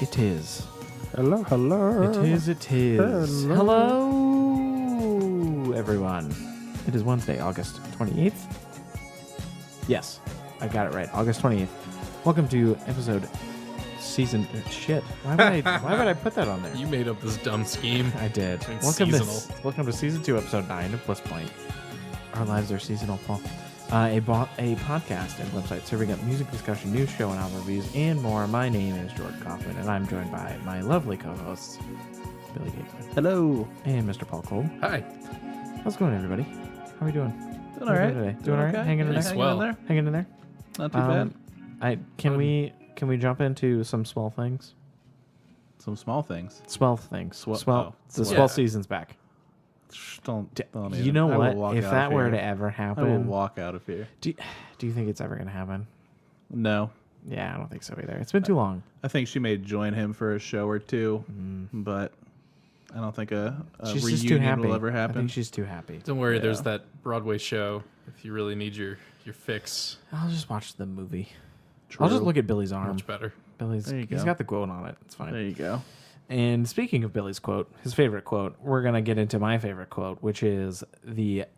It is. Hello. It is. Hello, everyone. It is Wednesday, August 28th. Yes, I got it right. August 28th. Welcome to episode season... shit. Why would I put that on there? You made up this dumb scheme. I did. It's Welcome to season 2, episode 9 of Bliss Point. Our lives are seasonal, Paul. A podcast and website serving up music discussion, news show, and album reviews, and more. My name is Jordan Kaufman, and I'm joined by my lovely co-hosts, Billy Gateman. Hello. And Mr. Paul Cole. Hi. How's it going, everybody? How are we doing? Doing all right. Doing all right? Okay. Hanging in Pretty there? swell. Hanging in there? Not too bad. Can we jump into some swell things? Some small things. Swell things. Swell- Swell. oh, The swell. swell season's back. Don't You even. know I will what? walk If out that of were here. to ever I will happen, walk out of here. do you think it's ever going to happen? No. Yeah, I don't think so either. It's been too long. I think she may join him for a show or two, but I don't think a She's just too reunion happy. will ever I happen. think she's too happy. Don't worry, there's Yeah. that Broadway show if you really need your fix. I'll just watch the movie. True. I'll just look at Billy's arm. Much better. He's There you go. got the quote on it. It's fine. There you go. And speaking of Billy's quote, his favorite quote, we're going to get into my favorite quote, which is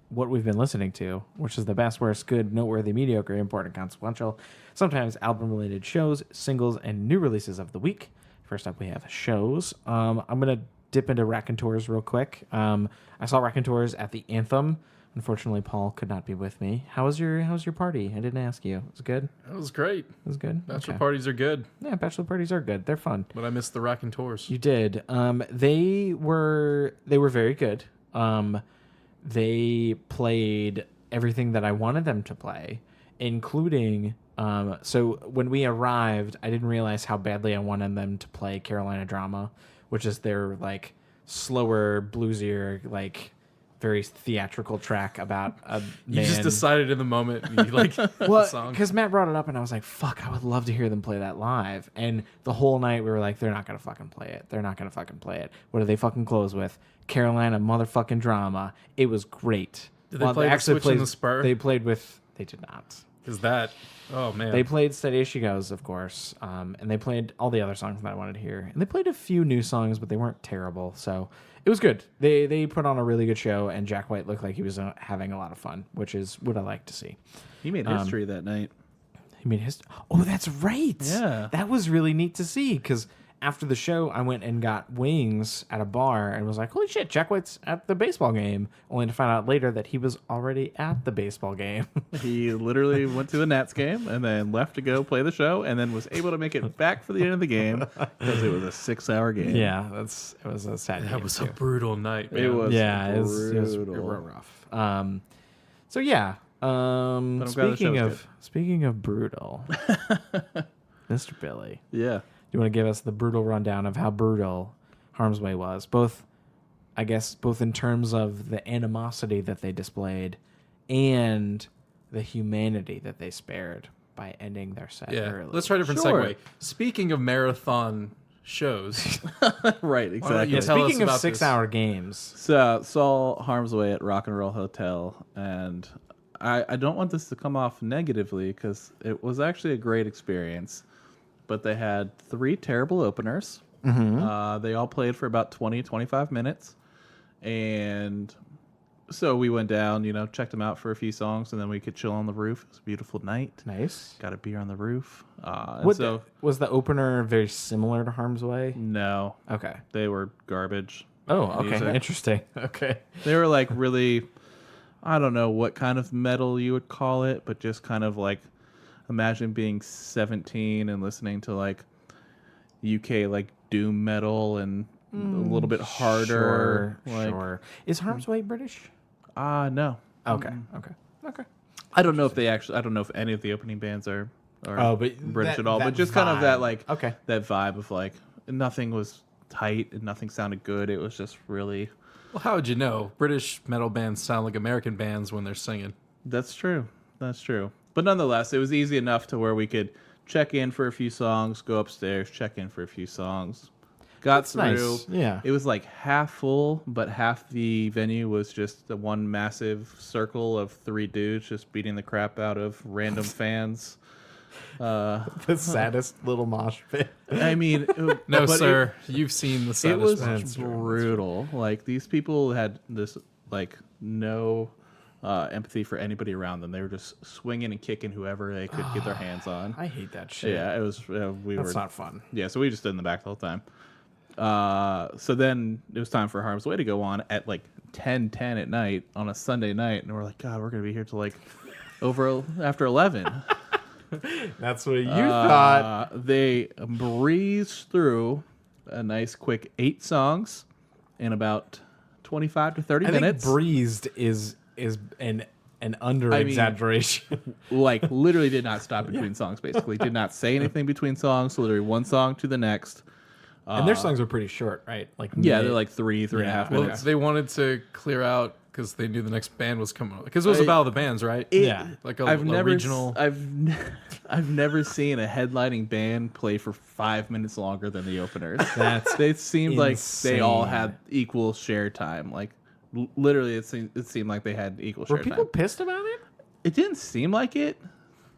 what we've been listening to, which is the best, worst, good, noteworthy, mediocre, important, consequential, sometimes album-related shows, singles, and new releases of the week. First up, we have shows. I'm going to dip into Raconteurs real quick. I saw Raconteurs at the Anthem. Unfortunately, Paul could not be with me. How was your party? I didn't ask you. Was it good? That was great. It was good? Bachelor Okay. parties are good, Yeah, bachelor parties are good. They're fun. but I missed the Raconteurs. You did. They were very good. They played everything that I wanted them to play, including. So when we arrived, I didn't realize how badly I wanted them to play Carolina Drama, which is their like slower, bluesier, like very theatrical track about a man. You just decided in the moment. You like the Well, song. because Matt brought it up, and I was like, "Fuck, I would love to hear them play that live." And the whole night, we were like, "They're not gonna fucking play it. They're not gonna fucking play it." What do they fucking close with? Carolina motherfucking Drama. It was great. Did they play the Switch and the Spur? They played with. They did not. Is that? Oh man. They played Steady as She Goes, of course, and they played all the other songs that I wanted to hear. And they played a few new songs, but they weren't terrible. So it was good. They put on a really good show, and Jack White looked like he was having a lot of fun, which is what I like to see. He made history that night. He made his. Oh, that's right. Yeah. That was really neat to see because after the show, I went and got wings at a bar and was like, holy shit, Jack White's at the baseball game, only to find out later that he was already at the baseball game. He literally went to the Nats game and then left to go play the show and then was able to make it back for the end of the game because it was a 6-hour game. Yeah, it was a sad game. That was too. a brutal night, man. It was It was brutal. real rough. So yeah. I'm glad the Speaking show was speaking of brutal, Mr. Billy, Yeah. you want to give us the brutal rundown of how brutal Harm's Way was, both in terms of the animosity that they displayed and the humanity that they spared by ending their set Yeah. early. Let's try a different Sure. segue. Speaking of marathon shows, Right, don't exactly. you tell us Speaking of about this? 6-hour games, So saw Harm's Way at Rock and Roll Hotel, and I don't want this to come off negatively because it was actually a great experience. But they had 3 terrible openers. They all played for about 20, 25 minutes. And so we went down, checked them out for a few songs, and then we could chill on the roof. It was a beautiful night. nice. Got a beer on the roof. Was the opener very similar to Harm's Way? No, Okay. they were garbage. Oh, okay. Music. Interesting. Okay. They were like really, I don't know what kind of metal you would call it, but just kind of like, imagine being 17 and listening to like UK like doom metal and a little bit harder. Sure. Is Harm's Way British? No. Okay. Okay. I don't know if I don't know if any of the opening bands are Oh, but British that- at all, that but just kind of that vibe. like Okay. that vibe of like nothing was tight and nothing sounded good. It was just really. Well, how would you know? British metal bands sound like American bands when they're singing. That's true. That's true. But nonetheless, it was easy enough to where we could check in for a few songs, go upstairs, check in for a few songs. Got That's through. nice. Yeah. It was like half full, but half the venue was just the one massive circle of 3 dudes just beating the crap out of random fans. The saddest little mosh pit. I mean, No, but sir. You've seen the It saddest was match. brutal. Like, these people had this, like, no empathy for anybody around them. They were just swinging and kicking whoever they could get their hands on. I hate that shit. Yeah, it was. That's not fun. Yeah, so we just stood in the back the whole time. So then it was time for Harm's Way to go on at like 10:10 at night on a Sunday night, and we're like, God, we're gonna be here till like after 11. That's what you thought. They breezed through a nice quick 8 songs in about 25 to 30 I think minutes. breezed is an under exaggeration. Like, literally did not stop between songs. Basically, did not say anything between songs. Literally one song to the next. And their songs are pretty short, right? Like Yeah, they're like 3.5 Yeah. Well, minutes. they wanted to clear out because they knew the next band was coming. Because it was a battle of the bands, right? Yeah. Like a I've never regional. I've never seen a headlining band play for 5 minutes longer than the openers. That's They seemed like they all insane. had equal share time. Like, literally, it seemed like they had equal Were share people time. pissed about it? It didn't seem like it.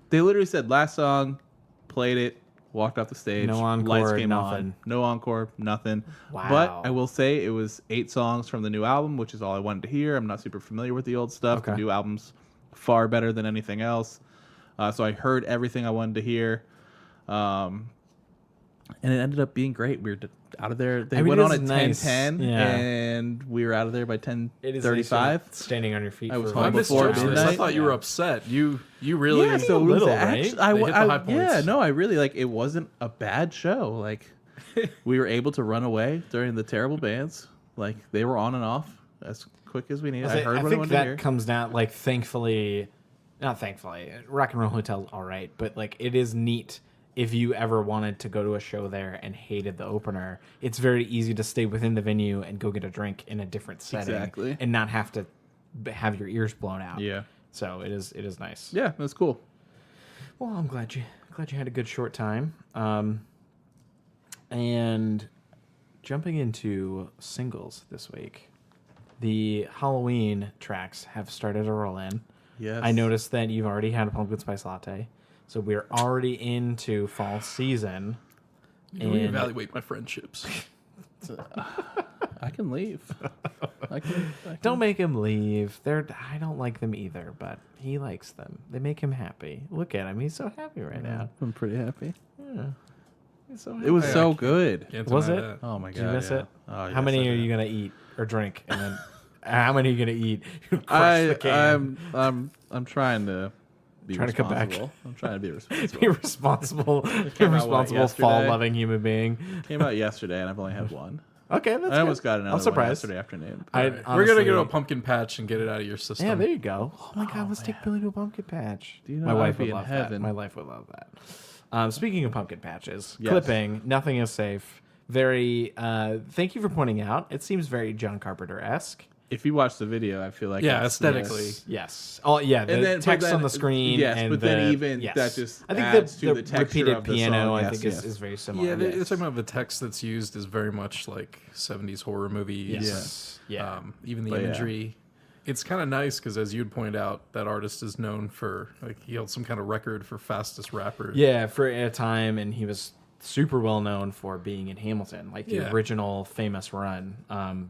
They literally said last song, played it, walked off the stage. No encore, lights came nothing. on. No encore, nothing. Wow. But I will say it was 8 songs from the new album, which is all I wanted to hear. I'm not super familiar with the old stuff. Okay. The new album's far better than anything else. So I heard everything I wanted to hear. And it ended up being great. We were out of there. They I mean, went it on is at nice. 10:10, Yeah. and we were out of there by It is 10:35. nice standing on your feet. I was for home I like before misjudged this. I midnight. thought you were upset. You really. Yeah, so it was little, actually, right? I, They hit the high yeah, points. no, I really like. It wasn't a bad show. Like, we were able to run away during the terrible bands. Like, they were on and off as quick as we needed. I heard what I think wanted to that hear. comes down, like, thankfully, not thankfully, Rock and Roll Hotel's all right, but like, it is neat. If you ever wanted to go to a show there and hated the opener, it's very easy to stay within the venue and go get a drink in a different setting, Exactly. and not have to have your ears blown out. Yeah, So it is nice. yeah, that's cool. Well, I'm glad you had a good short time. And jumping into singles this week, the Halloween tracks have started to roll in. Yes, I noticed that you've already had a pumpkin spice latte, so we're already into fall season. You And reevaluate my friendships. I can leave. I can don't make him leave. I don't like them either, but he likes them. They make him happy. Look at him; he's so happy right now. I'm pretty happy. Yeah. He's so happy. It was so good. Can't Was deny it? that. Oh my god! Did you miss yeah. it? Oh, How yes, many I are did. you gonna eat or drink, and then how many are you gonna eat? Crush the can. I'm trying to be Trying to come back. responsible. I'm trying to be responsible. Be responsible, came out, what, yesterday? fall-loving human being. Came out yesterday, and I've only had one. Okay, that's I good. almost got another I'm one surprised. yesterday afternoon. I We're gonna honestly- go to a pumpkin patch and get it out of your system. Yeah, there you go. Oh my God, let's take Billy to a pumpkin patch. Do you know My I'd wife be would in love heaven? that. My wife would love that. Speaking of pumpkin patches, Yes. clipping, nothing is safe. Very. Thank you for pointing out. It seems very John Carpenter-esque. If you watch the video, I feel like Yeah, it's- aesthetically. Yes. Oh yeah. The And then- but text then- on the screen. yes, and but then the- even yes. that just I think adds the to the texture repeated of the piano. song. I Yes, think yes. is very similar. Yeah, they're yes. talking about the text that's used is very much like 70s horror movie. Yes. Yeah. Even the But yeah. imagery. It's kind of nice because, as you'd point out, that artist is known for, like, he held some kind of record for fastest rapper. Yeah, for a time, and he was super well known for being in Hamilton, like the Yeah. original famous run.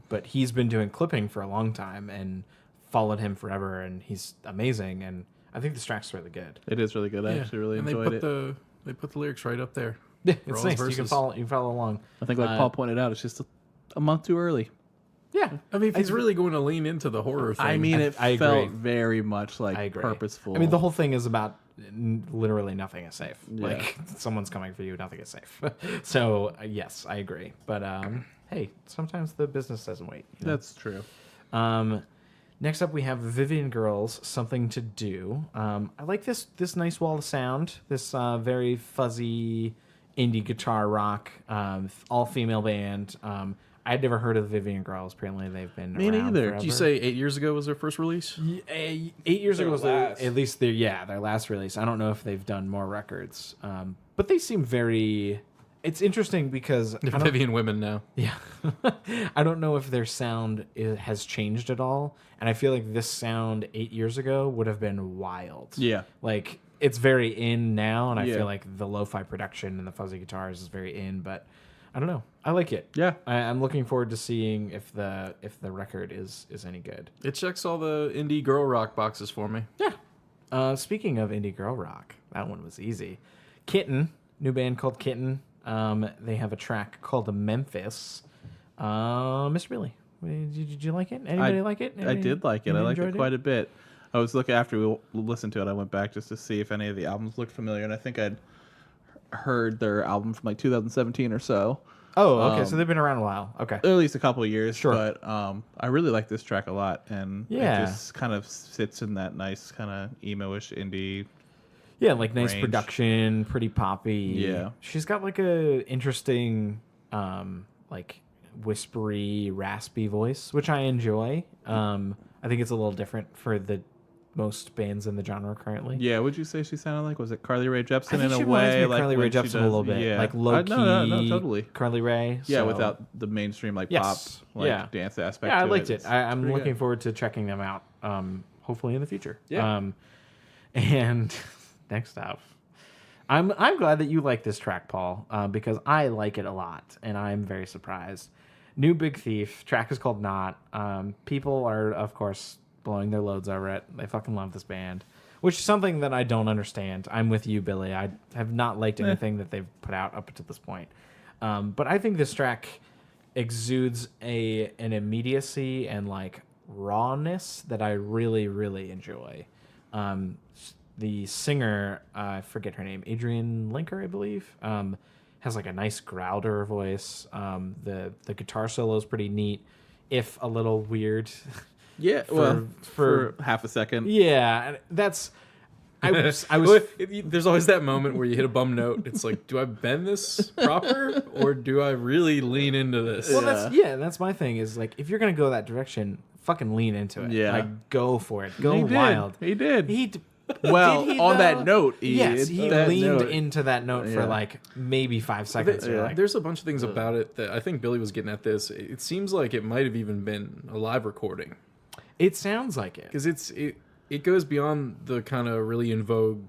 But he's been doing clipping for a long time and followed him forever, and he's amazing. And I think this track's really good. It is really good. I Yeah. actually really and enjoyed it. They put the lyrics right up there. Yeah, For it's all his nice. You can verses. follow along. I think, like Paul pointed out, it's just a month too early. Yeah, I mean, if he's really going to lean into the horror thing. I mean, it I felt agree. very much like I agree. purposeful. I mean, the whole thing is about literally nothing is safe. Yeah. Like someone's coming for you, nothing is safe. So yes, I agree. But hey, sometimes the business doesn't wait. You know? That's true. Next up, we have Vivian Girls, Something to Do. I like this nice wall of sound, this very fuzzy indie guitar rock, all-female band. I'd never heard of the Vivian Girls. Apparently, they've been Me around neither. forever. Did you say 8 years ago was their first release? 8 years ago was last. at least their last release. I don't know if they've done more records, but they seem very... It's interesting because... I They're don't- Vivian women now. Yeah. I don't know if their sound has changed at all. And I feel like this sound 8 years ago would have been wild. Yeah. Like, it's very in now, and I Yeah. feel like the lo-fi production and the fuzzy guitars is very in. But I don't know. I like it. Yeah. I'm looking forward to seeing if the record is any good. It checks all the indie girl rock boxes for me. Yeah. Speaking of indie girl rock, that one was easy. Kitten, new band called Kitten. They have a track called Memphis. Mr. Billy, did you like it? Anybody like it? I did like it. I liked it enjoyed quite a bit. I was looking after we listened to it. I went back just to see if any of the albums looked familiar, and I think I'd heard their album from like 2017 or so. Oh, okay. So they've been around a while. Okay. At least a couple of years. Sure. But I really like this track a lot, and Yeah. it just kind of sits in that nice kind of emo-ish indie. Yeah, like nice range. production, pretty poppy. Yeah. She's got like a interesting, like whispery, raspy voice, which I enjoy. I think it's a little different for the most bands in the genre currently. Yeah, would you say she sounded like? Was it Carly Rae Jepsen I think in she a reminds way? me of Like Carly when Rae she Jepsen a little does- bit, yeah. like low key. No, totally. Carly Rae. Yeah, so- without the mainstream like Yes. pop, like Yeah. dance aspect. Yeah, I to liked it. It's I'm pretty looking good. forward to checking them out. Hopefully in the future. Yeah. And next up, I'm glad that you like this track, Paul, because I like it a lot, and I'm very surprised. New Big Thief track is called Not. People are, of course, blowing their loads over it. They fucking love this band, which is something that I don't understand. I'm with you, Billy. I have not liked anything that they've put out up to this point. But I think this track exudes an immediacy and like rawness that I really, really enjoy. The singer, I forget her name, Adrienne Linker, I believe, has like a nice growler voice. The guitar solo is pretty neat, if a little weird. Yeah, for half a second. Yeah, that's. I was. There's always that moment where you hit a bum note. It's like, do I bend this proper or do I really lean into this? Well, that's my thing. Is like, if you're gonna go that direction, fucking lean into it. Yeah. Like, go for it. Go He did. wild. He did. Well, Well, on that note, yes, he that leaned note. into that note for Yeah. like maybe 5 seconds. You're like, There's a bunch of things about it that I think Billy was getting at this. It seems like it might have even been a live recording it sounds like it. because it goes beyond the kind of really in vogue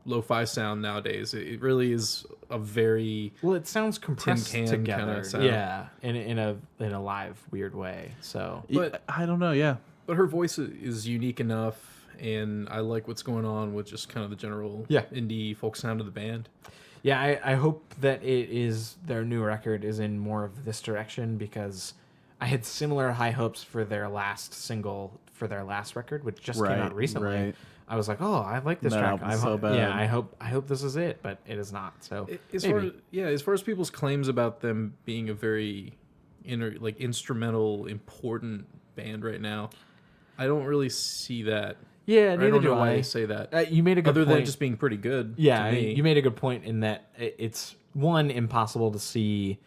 lo-fi sound nowadays. It really is a very Well, it sounds compressed can together. kinda sound. Yeah, in a live weird way. So but- I don't know. Yeah, but her voice is unique enough, and I like what's going on with just kind of the general indie folk sound of the band. yeah, I hope that their new record is in more of this direction, because I had similar high hopes for their last single for their last record, which just came out recently. right. I was like, oh, I like this That track. album's so bad. Yeah, I hope this is it, but it is not. So As far as people's claims about them being a very instrumental, important band right now, I don't really see that. yeah, I neither don't do know why I. they say that. You made a good Other point. than just being pretty good. Yeah, to me. you made a good point in that it's one, impossible to see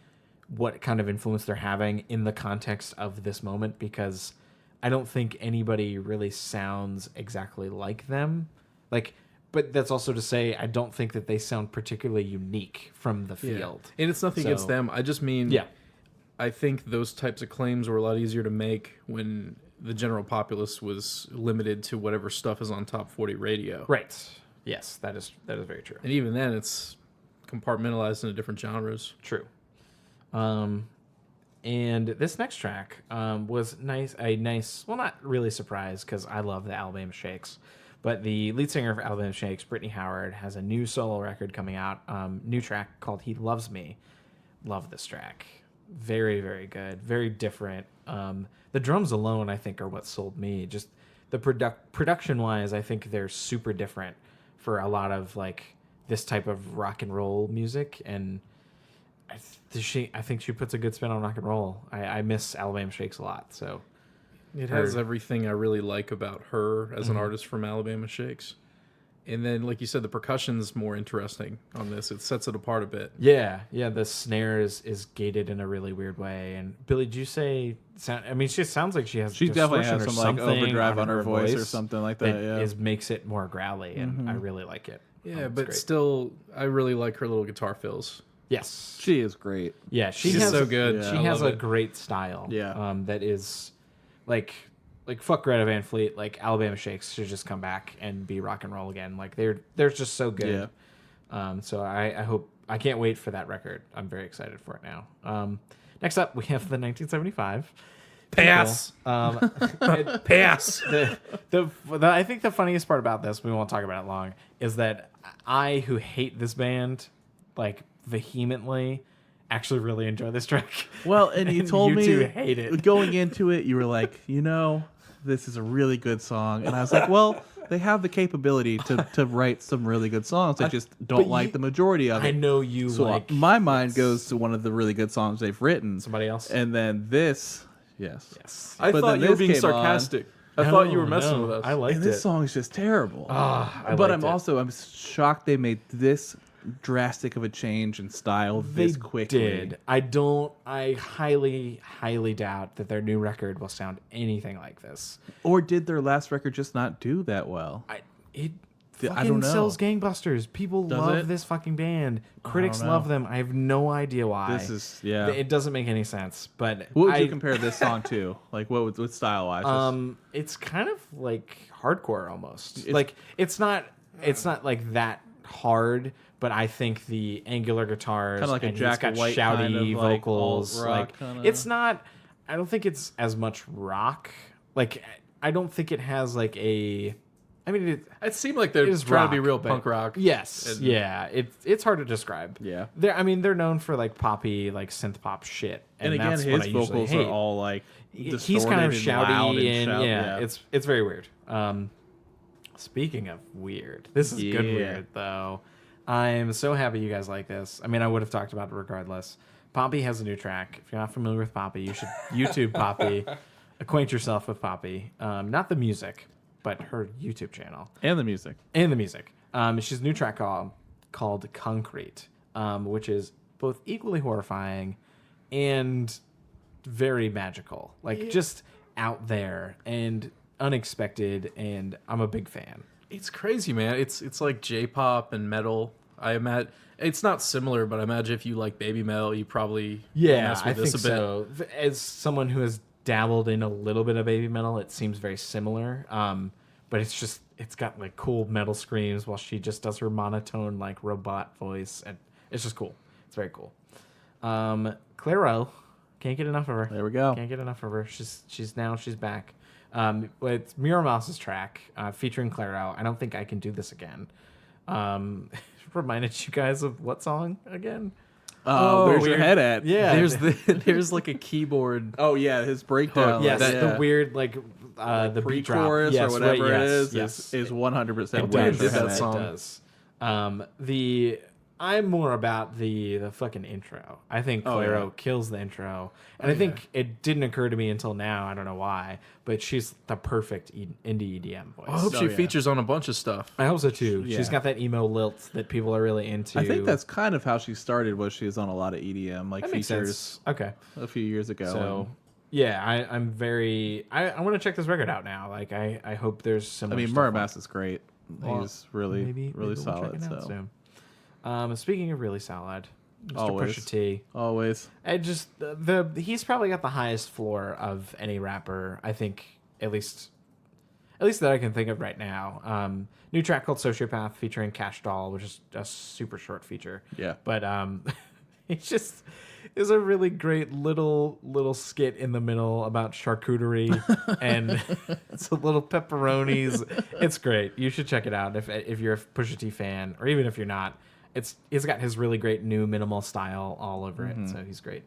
what kind of influence they're having in the context of this moment, because I don't think anybody really sounds exactly like them. Like, but that's also to say I don't think that they sound particularly unique from the field. And it's nothing against So- them. I just mean, Yeah. I think those types of claims were a lot easier to make when the general populace was limited to whatever stuff is on top 40 radio. Right. Yes, that is very true. And even then, it's compartmentalized into different genres. True. And this next track was nice. Well, not really surprised, because I love the Alabama Shakes. But the lead singer for Alabama Shakes, Brittany Howard, has a new solo record coming out. New track called "He Loves Me." Love this track. Very, very good. Very different. The drums alone, I think, are what sold me. Just the production-wise, I think they're super different for a lot of like this type of rock and roll music, and I think she puts a good spin on rock and roll. I miss Alabama Shakes a lot. So It has everything I really like about her as an artist from Alabama Shakes. And then, like you said, the percussion's more interesting on this. It sets it apart a bit. yeah, the snare is gated in a really weird way. And Billy, did you say sound? I mean, she sounds like she has. she definitely distortion has or some like something overdrive on her voice or something like that. Yeah, makes it more growly, and I really like it. Yeah, It's but great. still, I really like her little guitar fills. Yes, she is great. yeah, She's so good. She I has love a it. great style. Yeah. that is like like fuck Greta Van Fleet, like Alabama Shakes should just come back and be rock and roll again. Like they're just so good. So I can't wait for that record. I'm very excited for it now. Next up, we have the 1975. Pass. Pass. I think the funniest part about this, we won't talk about it long, is that I, who hate this band, like vehemently, actually really enjoy this track. Well, and you told me two hate it. going into it, you were like, this is a really good song, and I was like, well, they have the capability to write some really good songs. They just don't like the majority of it. I know you So like. my mind goes to one of the really good songs they've written. Somebody else? And then this, yes. I But thought then you were this being came sarcastic. I No, thought you were messing no, with us. I liked And it. this song is just terrible. I but liked I'm shocked they made this drastic of a change in style this quickly. Did. I highly, highly doubt that their new record will sound anything like this. Or did their last record just not do that well? It I fucking don't know. sells gangbusters. People love it? this fucking band. Critics know. love them. I have no idea why. This is It doesn't make any sense. But What would you compare this song to? Like what style wise? it's kind of like hardcore almost. It's not like that hard, but I think the angular guitars, Kinda like a and Jack it's got White shouty kind of, like, vocals. alt-rock Like kinda. it's not. I don't think it's as much rock. Like I don't think it has like a. I mean, It seemed like they're it is trying to be rock, real but- punk rock. Yes, yeah. It's hard to describe. Yeah. They're known for like poppy, like synth pop shit, and again, that's what I his usually vocals hate. are all like He's kind of distorted and loud shouty and and shout, it's very weird. Speaking of weird, this is good Yeah. weird though. I'm so happy you guys like this. I mean, I would have talked about it regardless. Poppy has a new track. If you're not familiar with Poppy, you should YouTube Poppy. Acquaint yourself with Poppy. Not the music, but her YouTube channel. and the music. And the music. She has a new track called Concrete, which is both equally horrifying and very magical. Like, just out there and unexpected, and I'm a big fan. It's crazy, man. It's like J-pop and metal. I imagine it's not similar, but I imagine if you like baby metal, you probably mess with I this think a bit. so. As someone who has dabbled in a little bit of baby metal, it seems very similar. But it's got like cool metal screams while she just does her monotone like robot voice, and it's just cool. It's very cool. Clairo, can't get enough of her. There we go. Can't get enough of her. She's back. It's Mura Masa's track featuring Clairo. I don't think I can do this again. Reminded you guys of what song again? Where's your weird. head at? Yeah, There's like a keyboard. Oh yeah, his breakdown. yes, like, the weird like the beat drop, pre-chorus yes, or whatever right, it is. Yes, Is 100% it Where Where's did Your that Head At. song? It does. I'm more about the fucking intro. I think Clairo kills the intro, and I think it didn't occur to me until now. I don't know why, but she's the perfect indie EDM voice. I hope she features on a bunch of stuff. I hope so too. Yeah. She's got that emo lilt that people are really into. I think that's kind of how she started. Was she was on a lot of EDM like that makes features sense. Okay, a few years ago. so yeah, I'm very. I want to check this record out now. Like I hope there's some. I mean, Mura Mass is great. Well, He's really maybe we'll check solid. it out So soon. Speaking of really solid, Mr. Always. Pusha T. always. I just he's probably got the highest floor of any rapper. I think at least that I can think of right now. New track called Sociopath featuring Kash Doll, which is a super short feature. Yeah. But it's just is a really great little skit in the middle about charcuterie and it's a little pepperonis. It's great. You should check it out if you're a Pusha T fan, or even if you're not. He's got his really great new minimal style all over it, so he's great.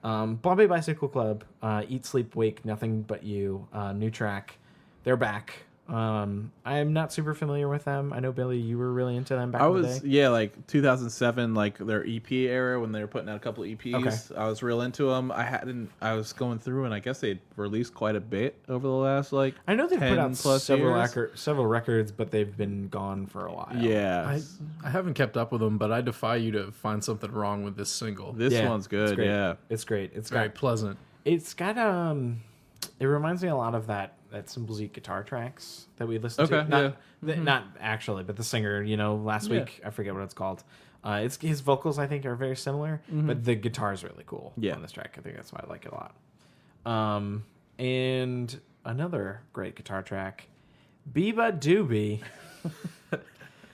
Bombay Bicycle Club, Eat, Sleep, Wake, Nothing But You, new track. They're back. I'm not super familiar with them. I know, Billy, you were really into them back in the day. Like 2007, like their EP era when they were putting out a couple of EPs. Okay. I was real into them. I was going through and I guess they released quite a bit over the last like I know they've put 10 out plus several years. several records, but they've been gone for a while. Yeah. I haven't kept up with them, but I defy you to find something wrong with this single. This Yeah, one's it's good. great. Yeah. It's great. It's Very got pleasant. it reminds me a lot of that Simple Zeke guitar tracks that we listened to. Okay, Not actually, but the singer, last Yeah. week, I forget what it's called. It's his vocals, I think, are very similar, but the guitar is really cool Yeah. on this track. I think that's why I like it a lot. And another great guitar track, Biba Doobie.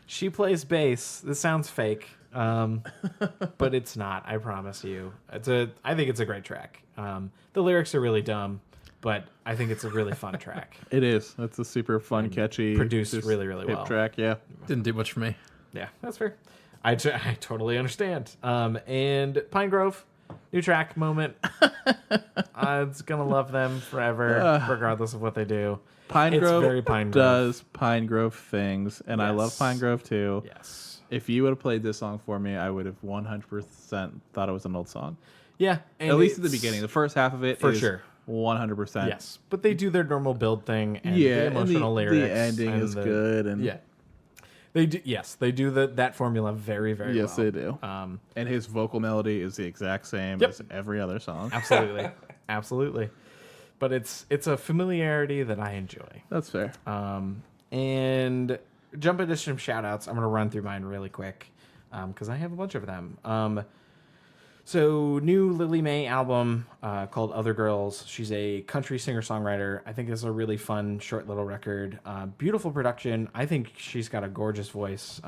She plays bass. This sounds fake, but it's not. I promise you. I think it's a great track. The lyrics are really dumb, but I think it's a really fun track. It is. It's a super fun, catchy, Produced just really, really hip well. track. Yeah. Didn't do much for me. Yeah, that's fair. I totally understand. And Pinegrove, new track moment. It's gonna love them forever, regardless of what they do. Pinegrove It's very Pinegrove. does Pinegrove things, and I love Yes. Pinegrove too. Yes. If you would have played this song for me, I would have 100% thought it was an old song. Yeah, and At least at the it's- beginning. The first half of it For is sure. 100%. Yes, but they do their normal build thing, and Yeah, the and emotional lyrics. the ending and is good. And Yeah, they do. Yes, they do that formula very, very yes, well. they do. And his vocal melody is the exact same Yep. as every other song. Absolutely, absolutely. But it's a familiarity that I enjoy. That's fair. And jump into some shout outs. I'm going to run through mine really quick because I have a bunch of them. So, new Lily Mae album called Other Girls. She's a country singer-songwriter. I think this is a really fun, short little record. Beautiful production. I think she's got a gorgeous voice.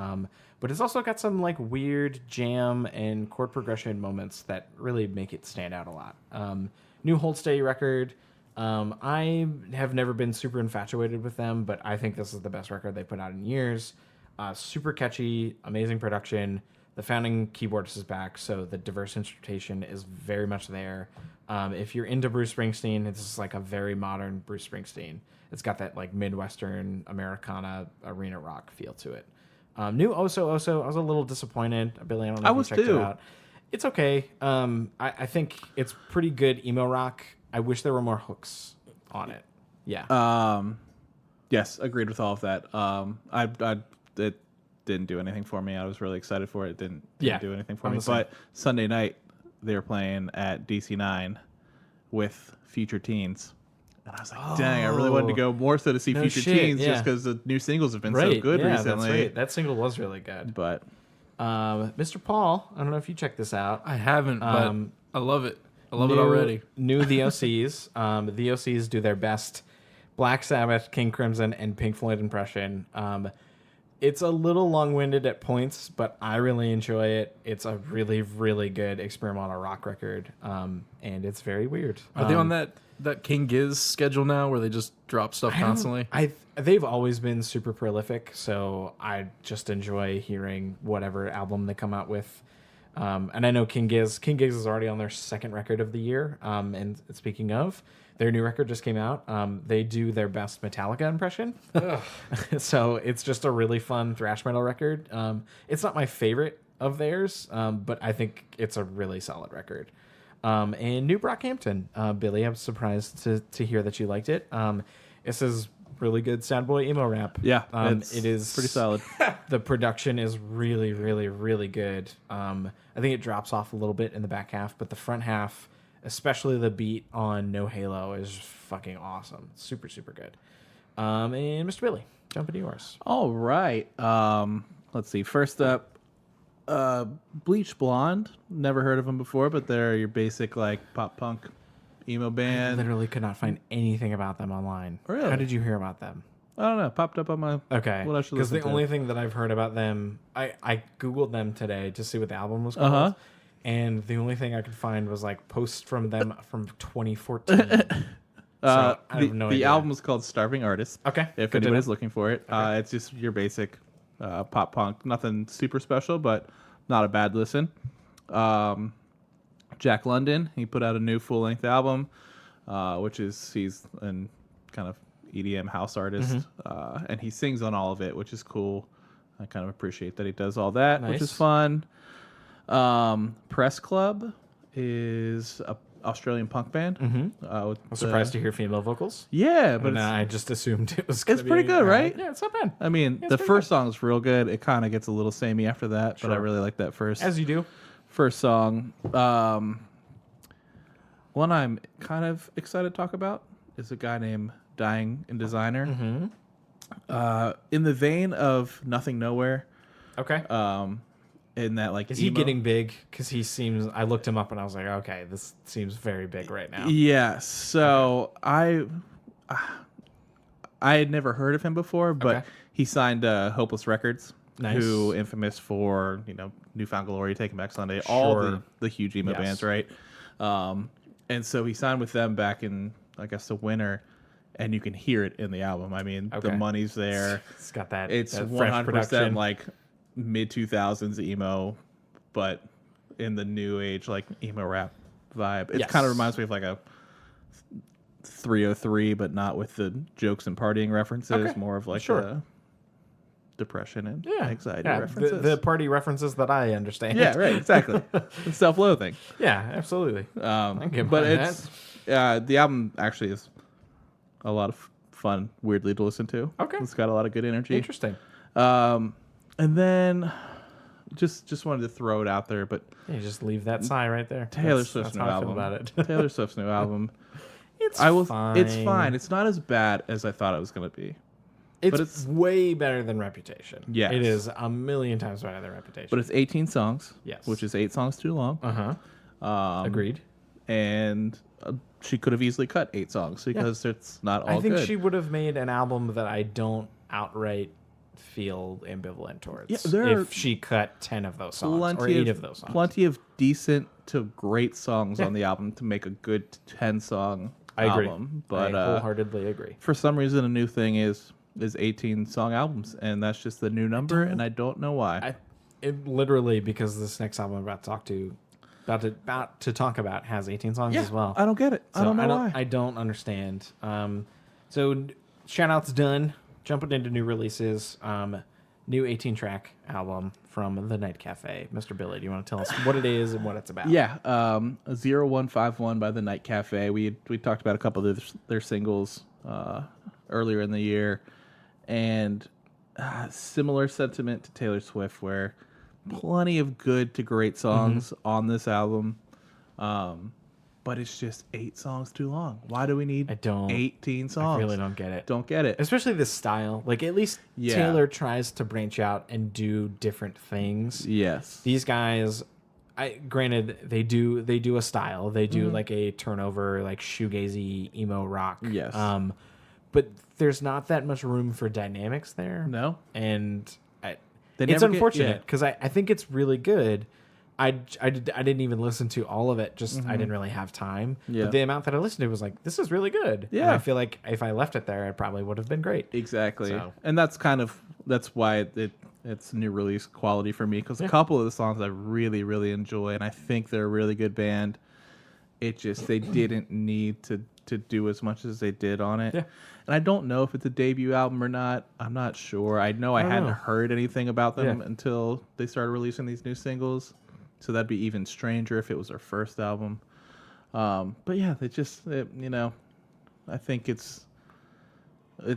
But it's also got some like weird jam and chord progression moments that really make it stand out a lot. New Hold Steady record. I have never been super infatuated with them, but I think this is the best record they put out in years. Super catchy, amazing production. The founding keyboardist is back, so the diverse instrumentation is very much there. If you're into Bruce Springsteen, it's like a very modern Bruce Springsteen. It's got that like Midwestern Americana arena rock feel to it. New Oso Oso, I was a little disappointed. Billy, I don't know if you checked it out. It's okay. I think it's pretty good emo rock. I wish there were more hooks on it. Yeah. Yes, agreed with all of that. It didn't do anything for me. I was really excited for it. It didn't do anything for me. But Sunday night, they were playing at DC9 with Future Teens. And I was like, dang, I really wanted to go more so to see Future Teens just because the new singles have been so good recently. That's right. That single was really good. But Mr. Paul, I don't know if you checked this out. I haven't, but I love it. I love it already. New The OCs. The OCs do their best Black Sabbath, King Crimson, and Pink Floyd impression. It's a little long-winded at points, but I really enjoy it. It's a really, really good experimental rock record, and it's very weird. Are they on that King Giz schedule now, where they just drop stuff constantly? They've always been super prolific, so I just enjoy hearing whatever album they come out with. And I know King Giz is already on their second record of the year. And speaking of, their new record just came out. They do their best Metallica impression. So it's just a really fun thrash metal record. It's not my favorite of theirs, but I think it's a really solid record. And new Brockhampton. Billy, I'm surprised to hear that you liked it. This is really good sad boy emo rap. yeah, it is pretty solid. The production is really, really, really good. I think it drops off a little bit in the back half, but the front half, especially the beat on No Halo, is fucking awesome. Super, super good. And Mr. Billy, jump into yours. All right. Let's see. First up, Bleach Blonde. Never heard of them before, but they're your basic like pop punk emo I band. literally could not find anything about them online. Really? How did you hear about them? I don't know. Popped up on my Okay. What I should Because the listen to. only thing that I've heard about them, I Googled them today to see what the album was called. And the only thing I could find was like posts from them from 2014. So I have no the idea. album is called Starving Artist. Okay, If good to anybody's know. looking for it, it's just your basic pop punk. Nothing super special, but not a bad listen. Jack London, he put out a new full length album, which is he's an kind of EDM house artist, and he sings on all of it, which is cool. I kind of appreciate that he does all that, which is Nice. fun. Press Club is a Australian punk band. I'm surprised to hear female vocals. Yeah, but But I just assumed it was. Gonna it's pretty be, good, right? Yeah, it's not bad. I mean, the first song is real good. It kind of gets a little samey after that, but I Sure. really like that As you do. first song. One I'm kind of excited to talk about is a guy named Dying and Designer. In the vein of Nothing Nowhere, Okay. in that like Is he emo- getting big? Because he seems. I looked him up and I was like, okay, this seems very big right now. Yeah. So I I had never heard of him before, but Okay. he signed Hopeless Records, Nice. who infamous for Newfound Glory, Taking Back Sunday, all Sure. the huge emo Yes. bands, right? And so he signed with them back in I guess the winter, and you can hear it in the album. I mean, Okay. the money's there. It's got that. It's that fresh 100% production. like mid 2000s emo, but in the new age like emo rap vibe. It Yes. kind of reminds me of like a 303, but not with the jokes and partying references. Okay. More of like Sure. a depression and Yeah. anxiety Yeah, references. the party references that I understand. Yeah, right, exactly. Self-loathing. Yeah, absolutely. I can But behind it's the album actually is a lot of fun, weirdly to listen to. Okay. It's got a lot of good energy. Interesting. And then just wanted to throw it out there, but Yeah, just leave that sigh right there. Taylor That's Swift's new how I album. feel about it. Taylor Swift's new album. It's fine. It's fine. It's not as bad as I thought it was going to be. It's, it's- way better than Reputation. Yes. It is a million times better than Reputation. But it's 18 songs. Yes. Which is 8 songs too long. Agreed. And she could have easily cut 8 songs because it's not all I think good. she would have made an album that I don't outright feel ambivalent towards. Yeah, there are if she cut 10 of those songs or 8 of those songs. Plenty of decent to great songs on the album to make a good 10-song I agree. album. But I wholeheartedly agree. for some reason, a new thing is 18 song albums, and that's just the new number, and I don't know why. It literally, because this next album I'm about to talk about has 18 songs as well. I don't get it. I So don't know why. I don't understand. So shout outs done. Jumping into new releases. New 18-track album from the Night Cafe. Mr. Billy, do you want to tell us what it is and what it's about? Yeah, 0151 by the Night Cafe. We talked about a couple of their singles earlier in the year, and similar sentiment to Taylor Swift, where plenty of good to great songs on this album, but it's just 8 songs too long. Why do we need 18 songs? I really don't get it. Don't get it. Especially this style. Like, at least Yeah. Taylor tries to branch out and do different things. Yes. These guys, granted, they do a style. They do like a turnover, like shoegazy emo rock. Yes. But there's not that much room for dynamics there. No. And They it's never get- unfortunate yeah. because I think it's really good. I didn't even listen to all of it. Just I didn't really have time. Yeah. But the amount that I listened to was like, this is really good. Yeah. And I feel like if I left it there, it probably would have been great. Exactly. So- And that's why it's new release quality for me, because a couple of the songs I really, really enjoy, and I think they're a really good band. It just, they didn't need to do as much as they did on it. Yeah. And I don't know if it's a debut album or not. I'm not sure. I know I hadn't know. heard anything about them Yeah. until they started releasing these new singles. So that'd be even stranger if it was their first album. But yeah, I think it's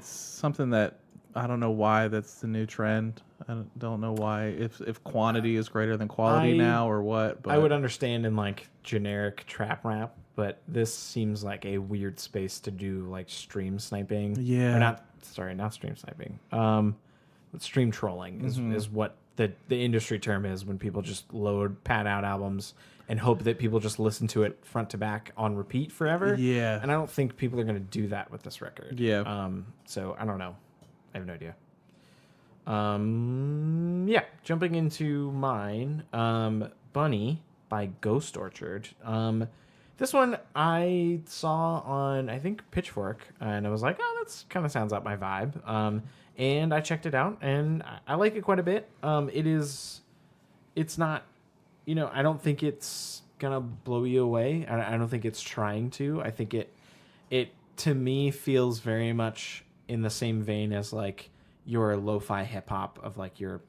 something that I don't know why that's the new trend. I don't know why, if quantity is greater than quality now or what. But I would understand in like generic trap rap, but this seems like a weird space to do like stream sniping. Yeah. Or not stream sniping. But stream trolling is what the industry term is, when people just pad out albums and hope that people just listen to it front to back on repeat forever. Yeah. And I don't think people are going to do that with this record. Yeah. So I don't know. I have no idea. Yeah, jumping into mine, Bunny by Ghost Orchard. This one I saw on, I think, Pitchfork, and I was like, oh, that's kind of sounds up my vibe. And I checked it out, and I like it quite a bit. It's not, I don't think it's gonna blow you away. I don't think it's trying to. I think it to me feels very much in the same vein as like your lo-fi hip hop of like your,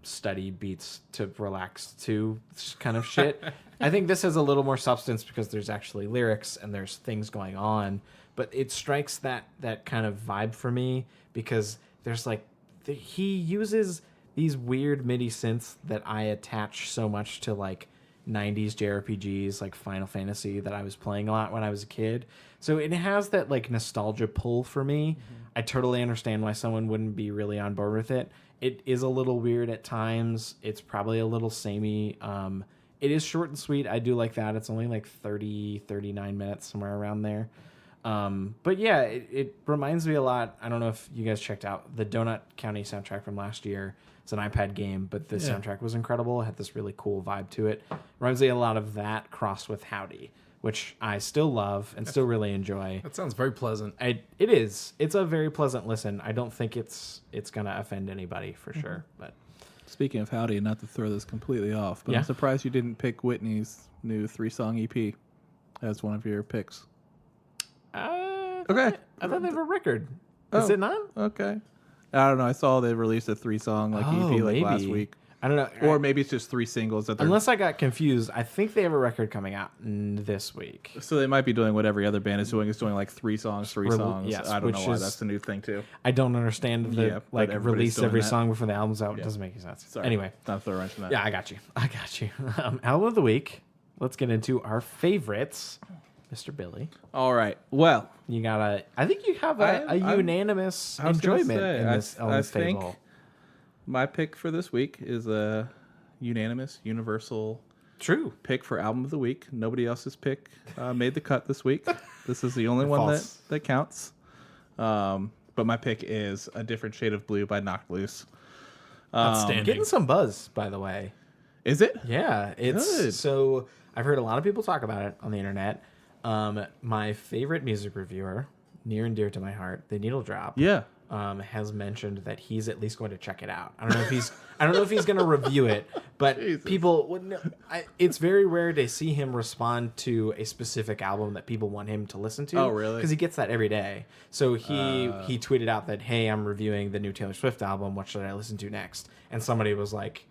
study beats to relax to kind of shit. I think this has a little more substance because there's actually lyrics and there's things going on, but it strikes that kind of vibe for me because there's like he uses these weird MIDI synths that I attach so much to like 90s JRPGs like Final Fantasy that I was playing a lot when I was a kid. So it has that like nostalgia pull for me. I totally understand why someone wouldn't be really on board with it. It is a little weird at times. It's probably a little samey. It is short and sweet. I do like that. It's only like 39 minutes, somewhere around there. But yeah, it reminds me a lot. I don't know if you guys checked out the Donut County soundtrack from last year. It's an iPad game, but the soundtrack was incredible. It had this really cool vibe to it. Reminds me a lot of that crossed with Howdy, which I still love and still really enjoy. That sounds very pleasant. It is. It's a very pleasant listen. I don't think it's gonna offend anybody for sure. But Speaking of Howdy, not to throw this completely off, but Yeah. I'm surprised you didn't pick Whitney's new 3-song EP as one of your picks. Okay. I thought they have a record. Is it not? Okay. I don't know. I saw they released a 3-song EP last maybe. week. I don't know. Or maybe it's just 3 singles that they're... Unless I got confused, I think they have a record coming out this week. So they might be doing what every other band is doing like 3 songs, 3 songs. yes, I don't know why. is- That's the new thing too. I don't understand the Yeah, but everybody's release doing every that. song before the album's out. It doesn't make any sense. Sorry. Anyway, Not to throw a wrench in that. yeah, I got you. Album of the week. Let's get into our favorites. Mr. Billy, All right. Well, you got I think you have a unanimous I was gonna enjoyment say, in this I table. think my pick for this week is a unanimous, universal True. pick for album of the week. Nobody else's pick made the cut this week. This is the only one False. that counts. But my pick is A Different Shade of Blue by Knocked Loose. Outstanding. Getting some buzz, by the way. Is it? Yeah, it's Good. so I've heard a lot of people talk about it on the internet. My favorite music reviewer, near and dear to my heart, The Needle Drop, Yeah. has mentioned that he's at least going to check it out. I don't know if he's going to review it, but Jesus. people would know. It's very rare to see him respond to a specific album that people want him to listen to. Oh, really? Because he gets that every day. So he tweeted out that, hey, I'm reviewing the new Taylor Swift album. What should I listen to next? And somebody was like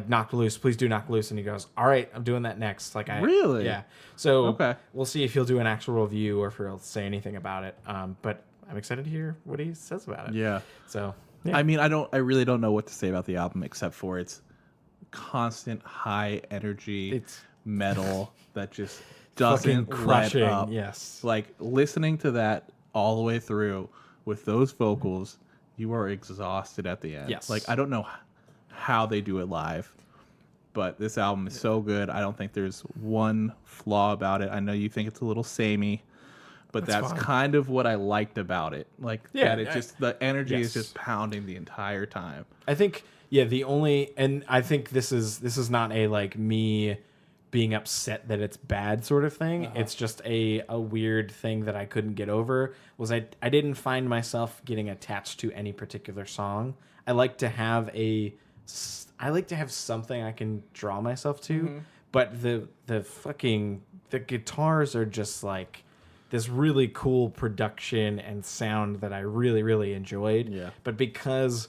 Knocked Loose, please do Knocked Loose. And he goes, all right, I'm doing that next. Really? Yeah. So Okay. we'll see if he'll do an actual review or if he'll say anything about it. But I'm excited to hear what he says about it. Yeah. So yeah. I mean, I really don't know what to say about the album except for its constant high energy It's metal that just fucking doesn't crushing. let up. Yes. Like listening to that all the way through with those vocals, you are exhausted at the end. Yes. Like I don't know how they do it live, but this album is so good. I don't think there's one flaw about it. I know you think it's a little samey, but that's fine. kind of what I liked about it. Like Yeah, that it's just the energy yes. is just pounding the entire time. I think I think this is not a like me being upset that it's bad sort of thing. It's just a weird thing that I couldn't get over. Was I didn't find myself getting attached to any particular song. I like to have something I can draw myself to, but the guitars are just like this really cool production and sound that I really, really enjoyed. Yeah. But because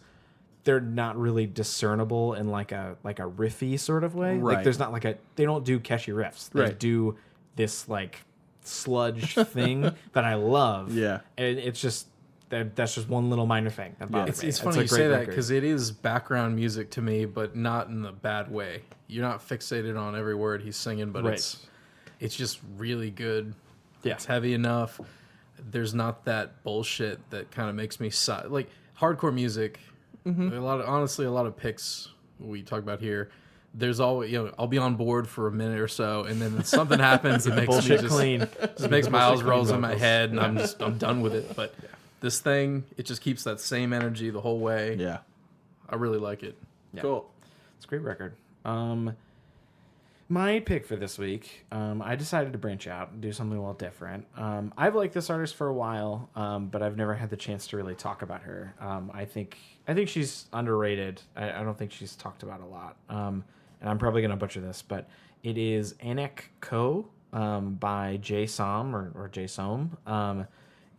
they're not really discernible in like a riffy sort of way. Right. Like there's not they don't do catchy riffs. They Right. do this like sludge thing that I love. Yeah. And it's just that's just one little minor thing that bothers me. It's a funny you great say that record. because it is background music to me, but not in the bad way. You're not fixated on every word he's singing, but Right. it's just really good. Yeah. It's heavy enough. There's not that bullshit that kind of makes me like hardcore music. Mm-hmm. A lot of picks we talk about here. There's always, I'll be on board for a minute or so, and then something happens that makes me Bullshit just clean. just makes my eyes clean rolls in my vocals. head, and I'm done with it. But this thing, it just keeps that same energy the whole way. Yeah. I really like it. Yeah. Cool. It's a great record. My pick for this week, I decided to branch out and do something a little different. I've liked this artist for a while, but I've never had the chance to really talk about her. I think she's underrated. I don't think she's talked about a lot. And I'm probably going to butcher this, but it is Anek Ko by Jay Som or Jay Som.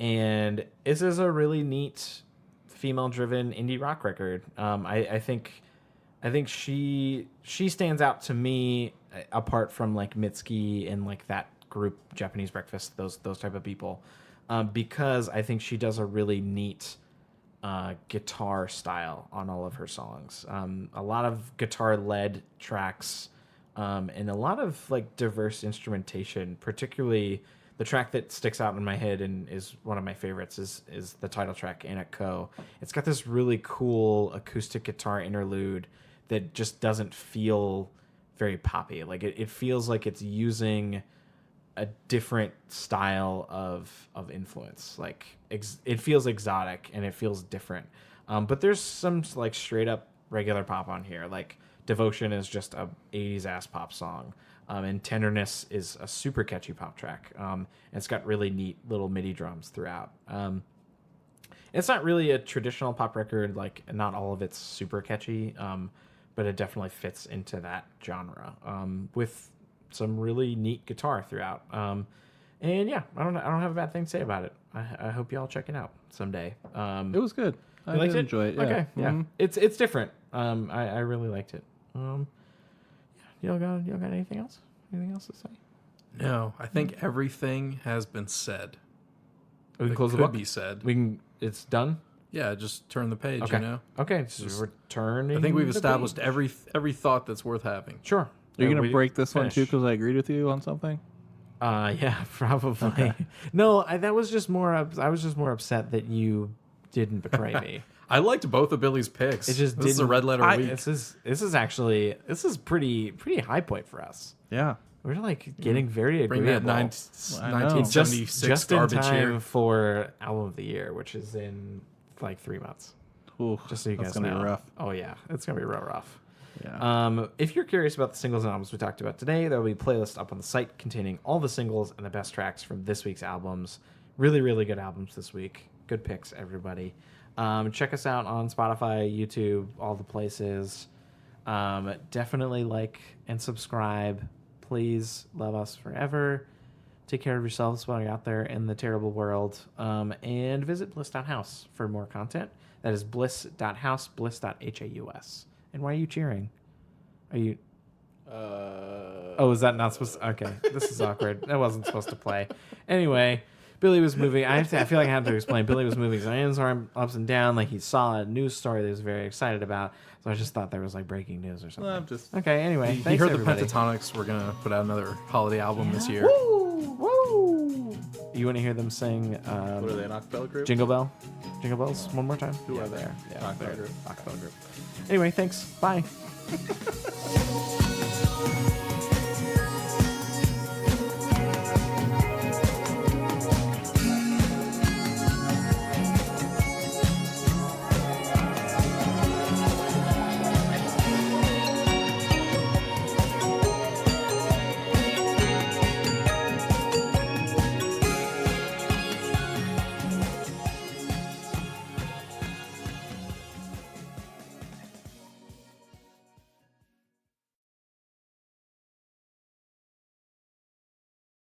And this is a really neat female-driven indie rock record. I think she stands out to me apart from like Mitski and like that group Japanese Breakfast, those type of people, because I think she does a really neat guitar style on all of her songs. A lot of guitar led tracks and a lot of like diverse instrumentation. Particularly the track that sticks out in my head and is one of my favorites is the title track Anek Ko. It's got this really cool acoustic guitar interlude that just doesn't feel very poppy. Like it feels like it's using a different style of influence. Like it feels exotic and it feels different. But there's some like straight up regular pop on here. Like Devotion is just a 80s ass pop song. And Tenderness is a super catchy pop track. And it's got really neat little MIDI drums throughout. It's not really a traditional pop record. Like not all of it's super catchy. But it definitely fits into that genre. With some really neat guitar throughout. And yeah, I don't have a bad thing to say about it. I hope y'all check it out someday. It was good. I liked did it? enjoy it. Yeah. Okay, yeah. Mhm. It's different. I really liked it. Y'all got anything else? Anything else to say? No, I think everything has been said. We can that close the could book. be said. We can. It's done. Yeah, just turn the page. Okay. You know. Okay. So we're turning. I think we've the established page. every thought that's worth having. Sure. Are you going to We break this one too finish. because I agreed with you on something? Yeah, probably. No, that was just more. I was just more upset that you didn't betray me. I liked both of Billy's picks. It just this is a didn't- red letter week. This is actually pretty high point for us. Yeah. We're like getting very Bring agreeable. that I know. 1976 just in garbage time here. for album of the year, which is in like 3 months. Ooh, Just so you that's guys gonna know. be rough. Oh yeah, it's gonna be real rough. Yeah. If you're curious about the singles and albums we talked about today, there will be a playlist up on the site containing all the singles and the best tracks from this week's albums. Really, really good albums this week. Good picks, everybody. Check us out on Spotify, YouTube, all the places. Definitely like and subscribe. Please love us forever. Take care of yourselves while you're out there in the terrible world. And visit bliss.house for more content. That is bliss.house, bliss.haus. And why are you cheering? Are you... Oh, is that not supposed to... Okay, this is awkward. That wasn't supposed to play. Anyway, Billy was moving. I feel like I have to explain. Billy was moving his hands ups and down like he saw a news story that he was very excited about. So I just thought there was like breaking news or something. I'm just Okay, anyway. He Thanks, heard everybody. the Pentatonics were gonna put out another holiday album this year. Woo! Woo! You want to hear them sing what are they, an acapella group? Jingle Bells one more time? Who are they? Yeah, Acapella they're group. acapella group. Anyway, thanks. Bye.